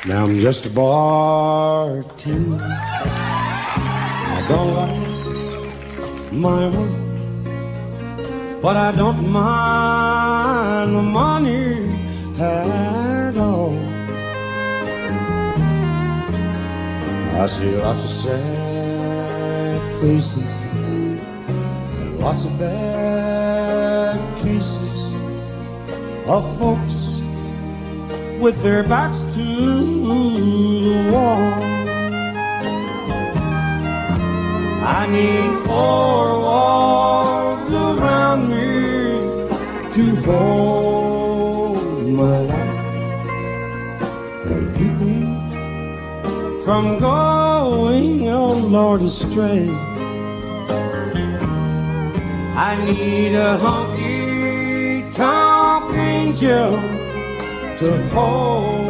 Now I'm just a bartender. I don't like my work, but I don't mind the money at all. I see lots of sad faces and lots of bad cases of folks with their backs to the wall. I need four walls around me to hold my life and keep me from going, oh Lord, astray. I need a honky-tonk angel to hold